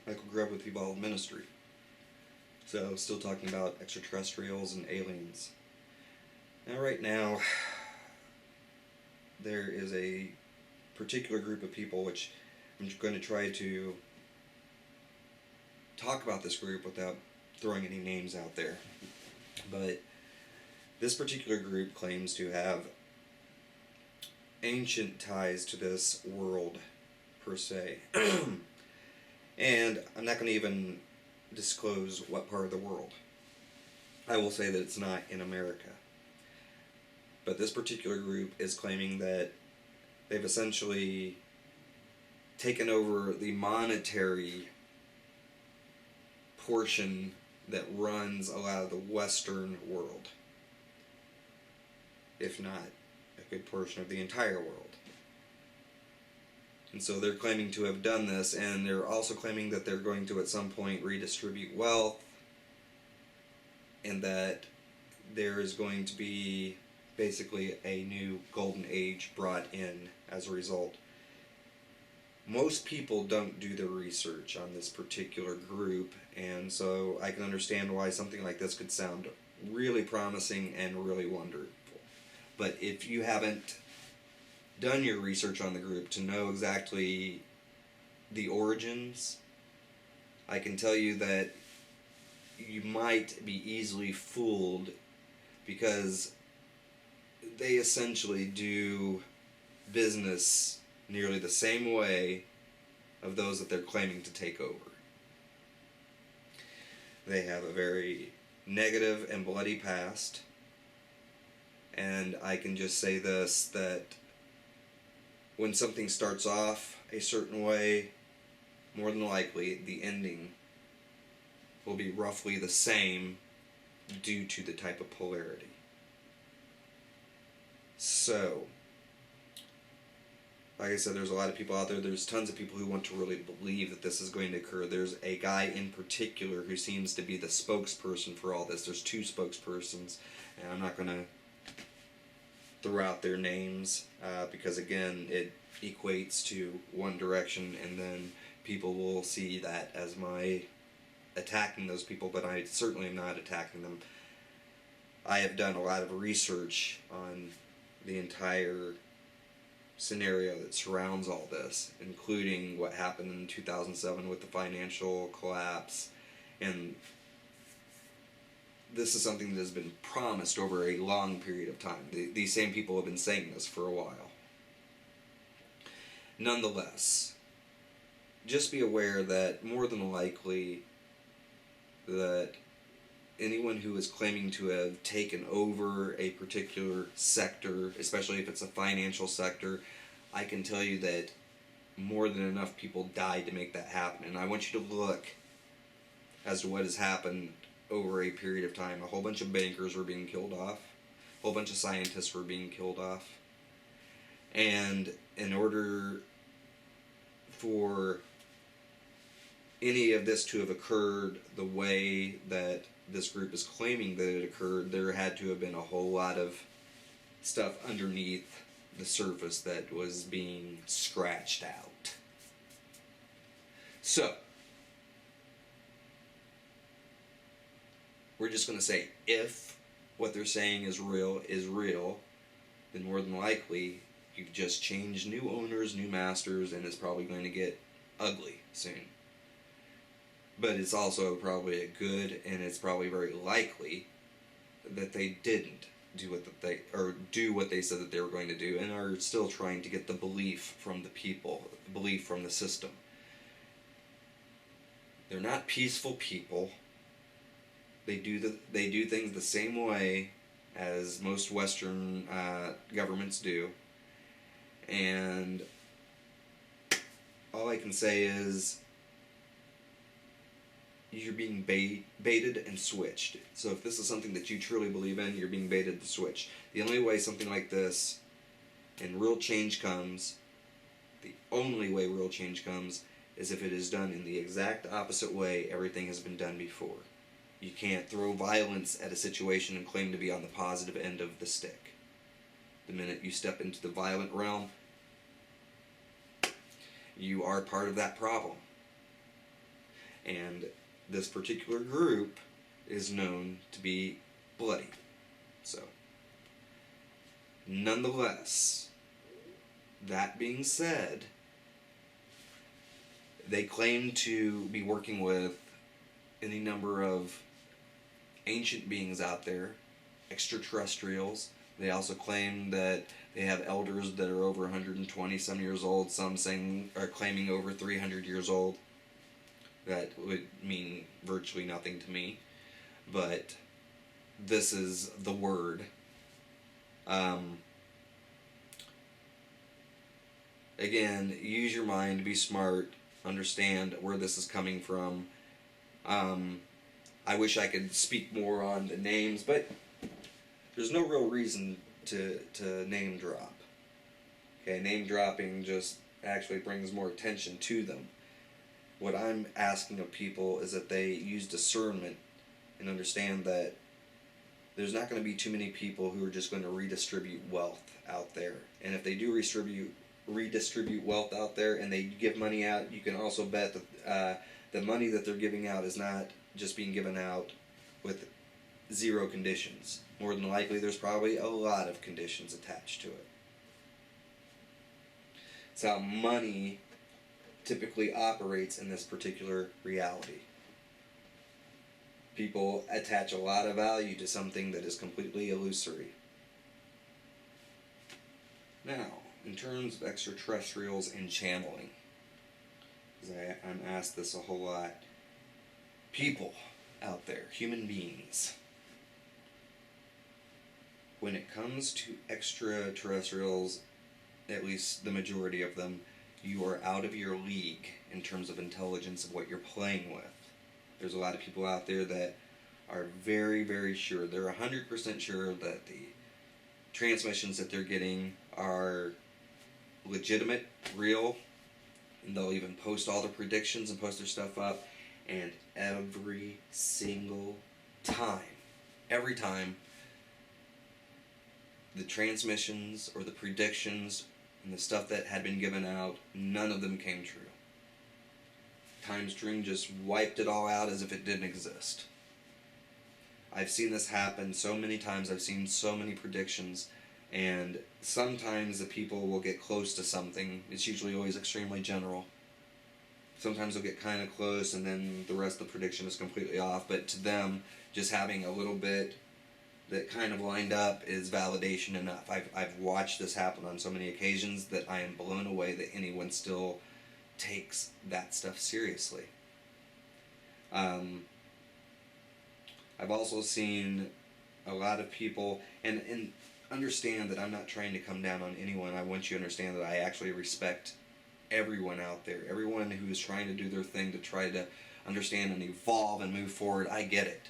Michael grew up with Evolved Ministry. So, still talking about extraterrestrials and aliens. Now, right now, there is a particular group of people which I'm going to try to talk about this group without throwing any names out there. But this particular group claims to have ancient ties to this world, per se. And I'm not going to even disclose what part of the world. I will say that it's not in America. But this particular group is claiming that they've essentially taken over the monetary portion that runs a lot of the Western world, if not a good portion of the entire world. And so they're claiming to have done this, and they're also claiming that they're going to at some point redistribute wealth, and that there is going to be basically a new golden age brought in as a result. Most people don't do their research on this particular group, and so I can understand why something like this could sound really promising and really wonderful. But if you haven't done your research on the group to know exactly the origins, I can tell you that you might be easily fooled, because they essentially do business nearly the same way of those that they're claiming to take over. They have a very negative and bloody past, and I can just say this, that when something starts off a certain way, more than likely the ending will be roughly the same due to the type of polarity. So, like I said, there's a lot of people out there. There's tons of people who want to really believe that this is going to occur. There's a guy in particular who seems to be the spokesperson for all this. There's two spokespersons, and I'm not going to throw out their names because, again, it equates to one direction, and then people will see that as my attacking those people, but I certainly am not attacking them. I have done a lot of research on the entire scenario that surrounds all this, including what happened in 2007 with the financial collapse, and this is something that has been promised over a long period of time. These same people have been saying this for a while. Nonetheless, just be aware that more than likely that anyone who is claiming to have taken over a particular sector, especially if it's a financial sector, I can tell you that more than enough people died to make that happen. And I want you to look as to what has happened over a period of time. A whole bunch of bankers were being killed off. A whole bunch of scientists were being killed off. And in order for any of this to have occurred the way that this group is claiming that it occurred, there had to have been a whole lot of stuff underneath the surface that was being scratched out. So, we're just going to say, if what they're saying is real, then more than likely you've just changed new owners, new masters, and it's probably going to get ugly soon. But it's also probably a good, and it's probably very likely that they didn't do what they said that they were going to do, and are still trying to get the belief from the people, the belief from the system. They're not peaceful people. They do things the same way as most Western governments do, and all I can say is you're being baited and switched. So if this is something that you truly believe in, you're being baited and switched. The only way something like this and real change comes, the only way real change comes, is if it is done in the exact opposite way everything has been done before. You can't throw violence at a situation and claim to be on the positive end of the stick. The minute you step into the violent realm, you are part of that problem. And this particular group is known to be bloody. So, nonetheless, that being said, they claim to be working with any number of ancient beings out there, extraterrestrials. They also claim that they have elders that are over 120 some years old. Some saying are claiming over 300 years old. That would mean virtually nothing to me, but this is the word. Again, use your mind, be smart, understand where this is coming from. I wish I could speak more on the names, but there's no real reason to name drop. Okay, name dropping just actually brings more attention to them. What I'm asking of people is that they use discernment and understand that there's not going to be too many people who are just going to redistribute wealth out there. And if they do redistribute wealth out there and they give money out, you can also bet that the money that they're giving out is not just being given out with zero conditions. More than likely, there's probably a lot of conditions attached to it. It's how money typically operates in this particular reality. People attach a lot of value to something that is completely illusory. Now, in terms of extraterrestrials and channeling, because I'm asked this a whole lot, people out there, human beings, when it comes to extraterrestrials, at least the majority of them, you are out of your league in terms of intelligence of what you're playing with. There's a lot of people out there that are very, very sure. They're 100% sure that the transmissions that they're getting are legitimate, real, and they'll even post all their predictions and post their stuff up. And every single time, the transmissions or the predictions and the stuff that had been given out, none of them came true. Time string just wiped it all out as if it didn't exist. I've seen this happen so many times. I've seen so many predictions, and sometimes the people will get close to something. It's usually always extremely general. Sometimes they'll get kind of close, and then the rest of the prediction is completely off. But to them, just having a little bit that kind of lined up is validation enough. I've watched this happen on so many occasions that I am blown away that anyone still takes that stuff seriously. I've also seen a lot of people, and understand that I'm not trying to come down on anyone. I want you to understand that I actually respect everyone out there, everyone who is trying to do their thing to try to understand and evolve and move forward. I get it.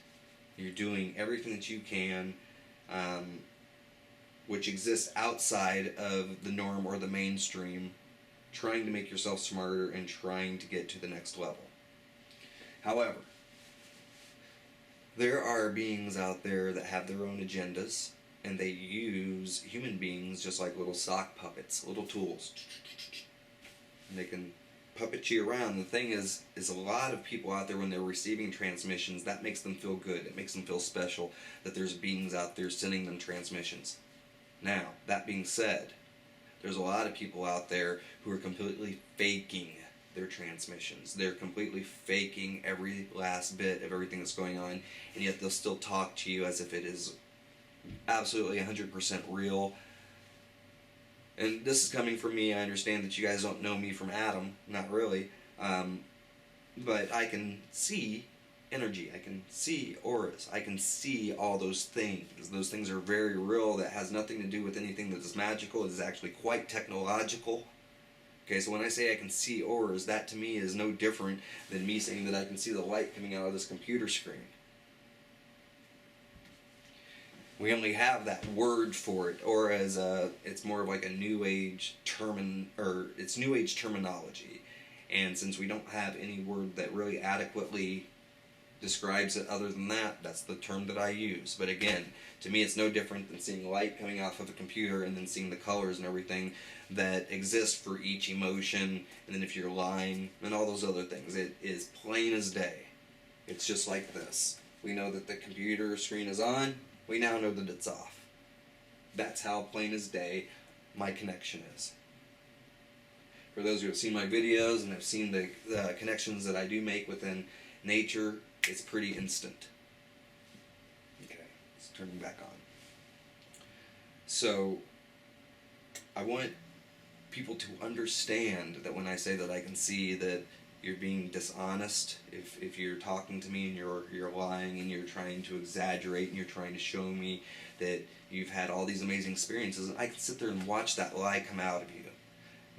You're doing everything that you can, which exists outside of the norm or the mainstream, trying to make yourself smarter and trying to get to the next level. However, there are beings out there that have their own agendas, and they use human beings just like little sock puppets, little tools. And they can puppet you around. The thing is a lot of people out there, when they're receiving transmissions, that makes them feel good. It makes them feel special that there's beings out there sending them transmissions. Now, that being said, there's a lot of people out there who are completely faking their transmissions. They're completely faking every last bit of everything that's going on, and yet they'll still talk to you as if it is absolutely 100% real. And this is coming from me. I understand that you guys don't know me from Adam, not really, but I can see energy, I can see auras, I can see all those things. Those things are very real. That has nothing to do with anything that is magical. It is actually quite technological. Okay, so when I say I can see auras, that to me is no different than me saying that I can see the light coming out of this computer screen. We only have that word for it, or as it's more of like a New Age it's New Age terminology. And since we don't have any word that really adequately describes it other than that, that's the term that I use. But again, to me it's no different than seeing light coming off of a computer and then seeing the colors and everything that exist for each emotion, and then if you're lying and all those other things. It is plain as day. It's just like this. We know that the computer screen is on, we now know that it's off. That's how plain as day my connection is. For those who have seen my videos and have seen the connections that I do make within nature, it's pretty instant. Okay, let's turn them back on. So, I want people to understand that when I say that I can see that you're being dishonest, if you're talking to me and you're lying and you're trying to exaggerate and you're trying to show me that you've had all these amazing experiences, I can sit there and watch that lie come out of you.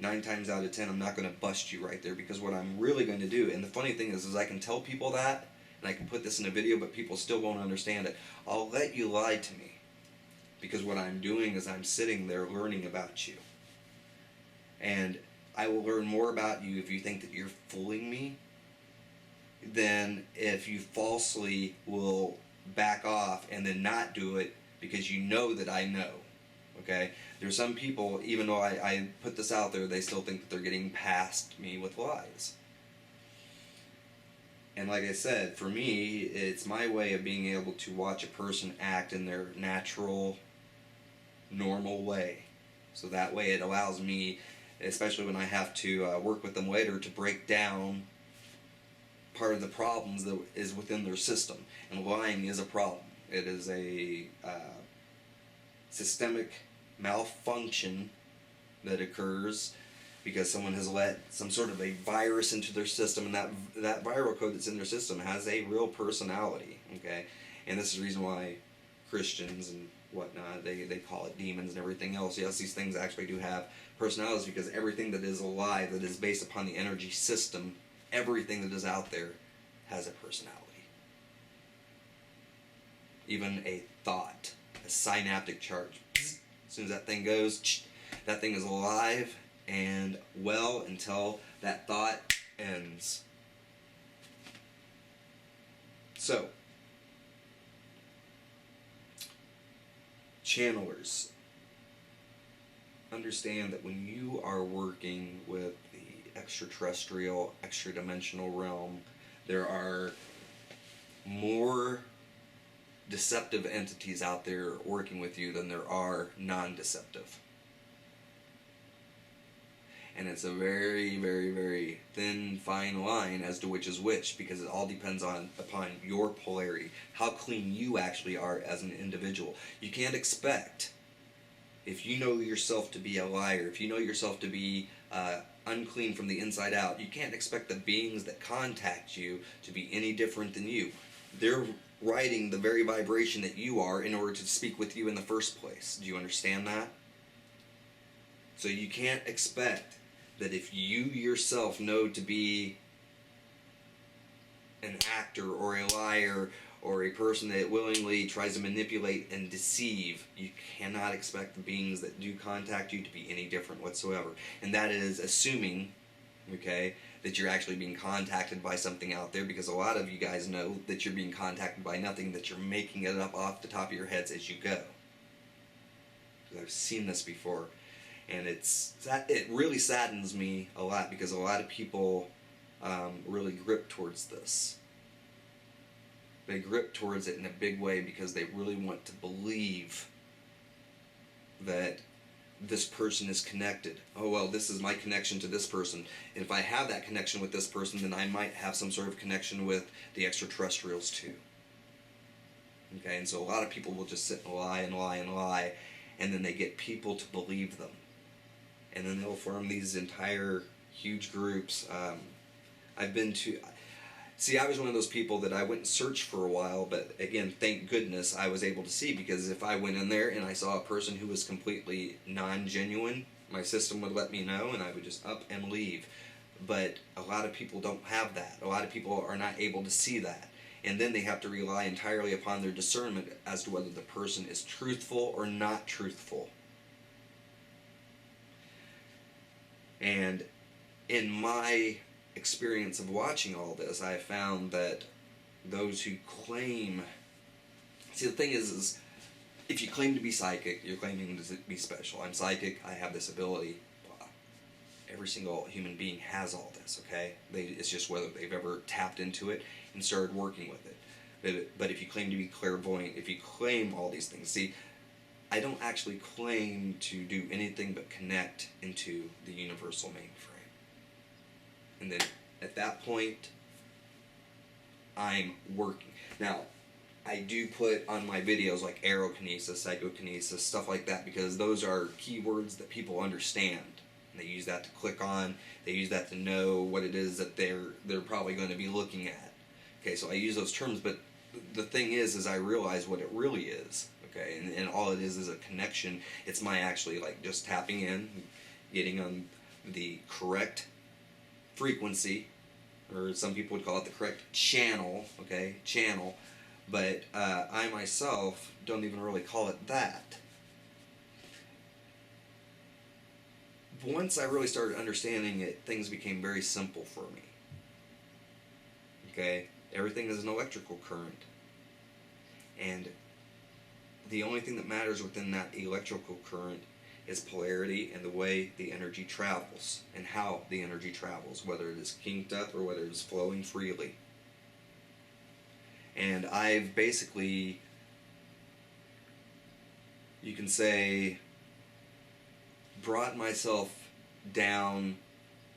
9 times out of 10, I'm not going to bust you right there, because what I'm really going to do, and the funny thing is I can tell people that, and I can put this in a video, but people still won't understand it. I'll let you lie to me, because what I'm doing is I'm sitting there learning about you. And I will learn more about you if you think that you're fooling me than if you falsely will back off and then not do it because you know that I know. Okay? There's some people, even though I put this out there, they still think that they're getting past me with lies. And like I said, for me, it's my way of being able to watch a person act in their natural, normal way. So that way it allows me, especially when I have to work with them later, to break down part of the problems that is within their system. And lying is a problem. It is a systemic malfunction that occurs because someone has let some sort of a virus into their system, and that viral code that's in their system has a real personality. Okay, and this is the reason why Christians and whatnot, they call it demons and everything else. Yes, these things actually do have personalities, because everything that is alive, that is based upon the energy system, everything that is out there has a personality. Even a thought, a synaptic charge. As soon as that thing goes, that thing is alive and well until that thought ends. So, channelers, understand that when you are working with the extraterrestrial, extra-dimensional realm, there are more deceptive entities out there working with you than there are non-deceptive. And it's a very, very, very thin, fine line as to which is which, because it all depends upon your polarity, how clean you actually are as an individual. You can't expect, if you know yourself to be a liar, if you know yourself to be unclean from the inside out, you can't expect the beings that contact you to be any different than you. They're riding the very vibration that you are in order to speak with you in the first place. Do you understand that? So you can't expect that if you yourself know to be an actor or a liar or a person that willingly tries to manipulate and deceive, you cannot expect the beings that do contact you to be any different whatsoever. And that is assuming, okay, that you're actually being contacted by something out there, because a lot of you guys know that you're being contacted by nothing, that you're making it up off the top of your heads as you go. Because I've seen this before, and it really saddens me a lot, because a lot of people really grip towards this. They grip towards it in a big way because they really want to believe that this person is connected. Oh, well, this is my connection to this person. And if I have that connection with this person, then I might have some sort of connection with the extraterrestrials too. Okay, and so a lot of people will just sit and lie and lie and lie, and then they get people to believe them. And then they'll form these entire huge groups. I was one of those people that I wouldn't search for a while, but again, thank goodness I was able to see, because if I went in there and I saw a person who was completely non-genuine, my system would let me know and I would just up and leave. But a lot of people don't have that. A lot of people are not able to see that. And then they have to rely entirely upon their discernment as to whether the person is truthful or not truthful. And in my experience of watching all this, I found that those who claim. See, the thing is if you claim to be psychic, you're claiming to be special. I'm psychic, I have this ability. Blah. Every single human being has all this, okay? It's just whether they've ever tapped into it and started working with it. But if you claim to be clairvoyant, if you claim all these things, see, I don't actually claim to do anything but connect into the universal mainframe. And then at that point, I'm working. Now, I do put on my videos like aerokinesis, psychokinesis, stuff like that, because those are keywords that people understand. And they use that to click on. They use that to know what it is that they're probably going to be looking at. Okay, so I use those terms, but the thing is I realize what it really is. Okay, and all it is a connection. It's my actually like just tapping in, getting on the correct frequency, or some people would call it the correct channel. Okay, channel. But I myself don't even really call it that. Once I really started understanding it, things became very simple for me. Okay? Everything is an electrical current. And the only thing that matters within that electrical current is polarity and the way the energy travels and how the energy travels, whether it is kinked up or whether it is flowing freely. And I've basically, you can say, brought myself down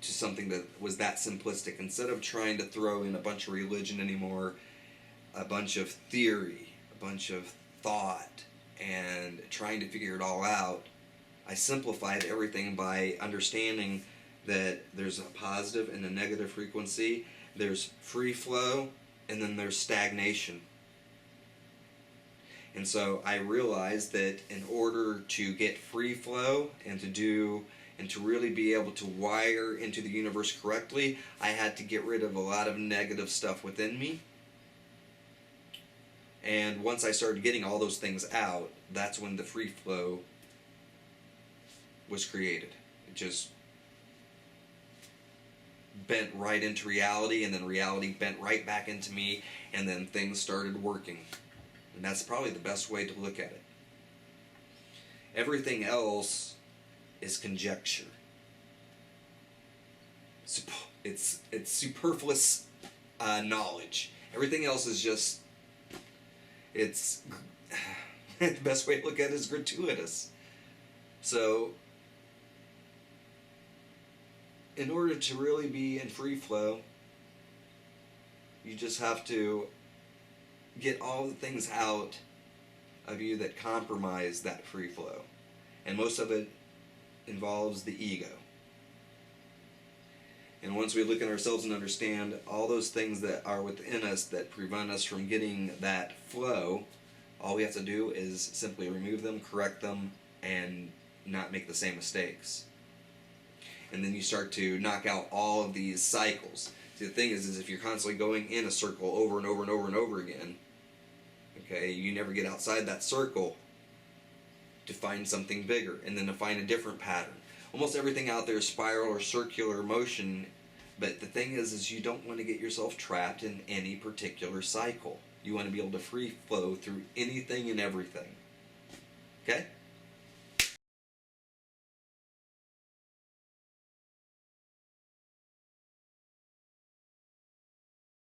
to something that was that simplistic. Instead of trying to throw in a bunch of religion anymore, a bunch of theory, a bunch of thought, and trying to figure it all out, I simplified everything by understanding that there's a positive and a negative frequency, there's free flow, and then there's stagnation. And so I realized that in order to get free flow and to really be able to wire into the universe correctly, I had to get rid of a lot of negative stuff within me. And once I started getting all those things out, that's when the free flow was created. It just bent right into reality, and then reality bent right back into me, and then things started working. And that's probably the best way to look at it. Everything else is conjecture. It's superfluous knowledge. Everything else is just, it's the best way to look at it is gratuitous. So in order to really be in free flow, you just have to get all the things out of you that compromise that free flow. And most of it involves the ego. And once we look at ourselves and understand all those things that are within us that prevent us from getting that flow, all we have to do is simply remove them, correct them, and not make the same mistakes. And then you start to knock out all of these cycles. See, the thing is if you're constantly going in a circle over and over and over and over again, okay, you never get outside that circle to find something bigger, and then to find a different pattern. Almost everything out there is spiral or circular motion, but the thing is you don't want to get yourself trapped in any particular cycle. You want to be able to free flow through anything and everything. Okay?